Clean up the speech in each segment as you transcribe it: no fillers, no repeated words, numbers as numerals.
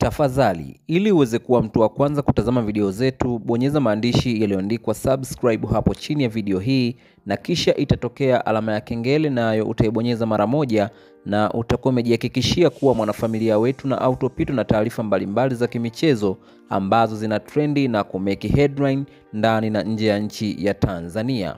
Tafadhali, ili uweze kuwa mtu wa kwanza kutazama video zetu, bonyeza maandishi yaliyoandikwa subscribe hapo chini ya video hii na kisha itatokea alama ya kengele nayo utaibonyeza mara moja na utakuwa umejihakikishia kuwa mwanafamilia wetu na autopito na taarifa mbalimbali za kimichezo ambazo zina trendi na kumeki headline ndani na nje ya nchi ya Tanzania.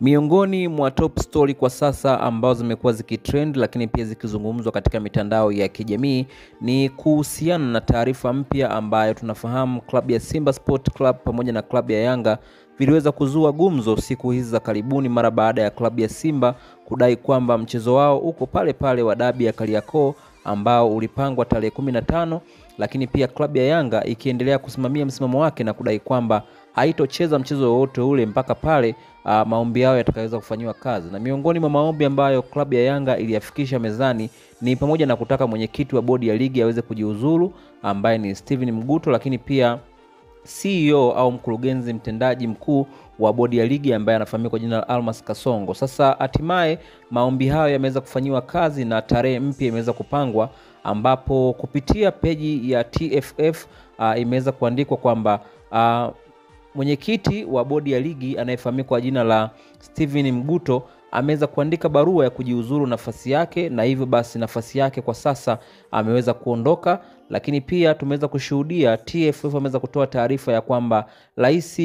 Miongoni mwa top story kwa sasa ambazo zimekuwa zikitrend lakini pia zikizungumzwa katika mitandao ya kijamii ni kuhusiana na taarifa mpya ambayo tunafahamu klabu ya Simba Sport Club pamoja na klabu ya Yanga viliweza kuzua gumzo siku hizi za karibuni mara baada ya klabu ya Simba kudai kwamba mchezo wao uko pale pale wa dabi ya Kariakoo ambao ulipangwa tarehe 15, lakini pia klabu ya Yanga ikiendelea kusimamia msimamo wake na kudai kwamba haitocheza mchezo wowote ule mpaka pale maombi yao yatakayoweza kufanywa kazi. Na miongoni mwa maombi ambayo klabu ya Yanga iliyafikisha mezani ni pamoja na kutaka mwenyekiti wa bodi ya ligi aweze kujiuzulu ambaye ni Steven Mguto, lakini pia CEO au mkurugenzi mtendaji mkuu wa bodi ya ligi ambaye anafahamika kwa jina la Almas Kasongo. Sasa hatimaye maombi hayo yameweza kufanywa kazi na tarehe mpya imeweza kupangwa, ambapo kupitia peji ya TFF imeweza kuandikwa kwamba mwenyekiti wa bodi ya ligi anayefahamika kwa jina la Steven Mguto ameweza kuandika barua ya kujiuzuru nafasi yake, na hivyo basi nafasi yake kwa sasa ameweza kuondoka. Lakini pia tumeweza kushuhudia TFF ameweza kutoa taarifa ya kwamba rais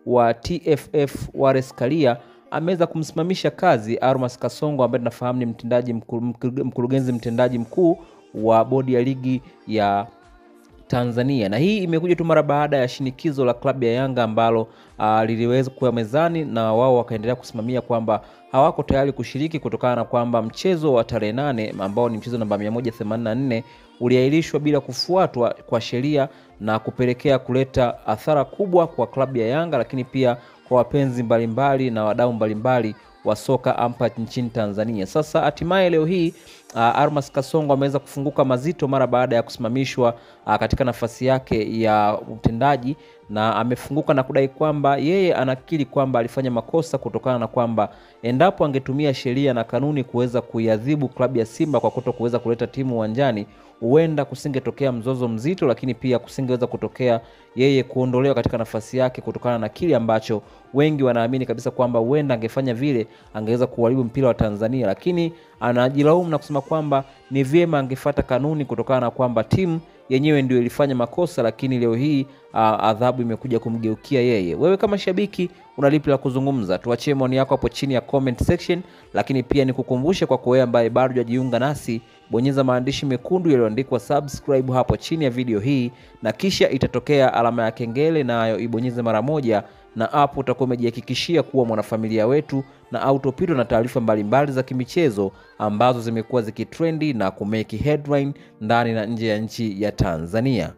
wa TFF Wallace Karia ameweza kumsimamisha kazi Almas Kasongo ambaye tunafahamu ni mkurugenzi mtendaji mkuu wa bodi ya ligi ya Tanzania. Na hii imekuja tu mara baada ya shinikizo la klabu ya Yanga ambalo liliweza kuwa mezani na wao wakaendelea kusimamia kwamba hawako tayari kushiriki kutokana na kwamba mchezo wa tarehe 8 ambao ni mchezo namba 184 uliahirishwa bila kufuatwa kwa sheria na kupelekea kuleta athara kubwa kwa klabu ya Yanga, lakini pia kwa wapenzi mbalimbali na wadau mbalimbali wa soka hapa nchini Tanzania. Sasa hatimaye leo hii Almas Kasongo ameweza kufunguka mazito mara baada ya kusimamishwa katika nafasi yake ya utendaji, na amefunguka na kudai kwamba yeye anakiri kwamba alifanya makosa kutokana na kwamba endapo angetumia sheria na kanuni kuweza kuiadhibu klabu ya Simba kwa kutokuweza kuleta timu uwanjani, huenda kusingetokea mzozo mzito, lakini pia kusingeweza kutokea yeye kuondolewa katika nafasi yake kutokana na kile ambacho wengi wanaamini kabisa kwamba huenda angefanya vile angeweza kuharibu mpira wa Tanzania. Lakini anajilaumu na kusema kwamba ni vyema angefuata kanuni kutokana na kwamba timu yenyewe ndio ilifanya makosa, lakini leo hii adhabu imekuja kumgeukia yeye. Wewe kama shabiki unalipi la kuzungumza? Tuachie maoni yako hapo chini ya comment section, lakini pia nikukumbushe kwa wewe ambaye bado hujajiunga nasi, bonyeza maandishi mekundu yaliyoandikwa subscribe hapo chini ya video hii na kisha itatokea alama ya kengele nayo ibonyeze mara moja, na hapo utakuwa umejihakikishia kuwa mwanafamilia wetu na autopito na taarifa mbalimbali za kimichezo ambazo zimekuwa zikitrendi na kumeki headline ndani na nje ya nchi ya Tanzania.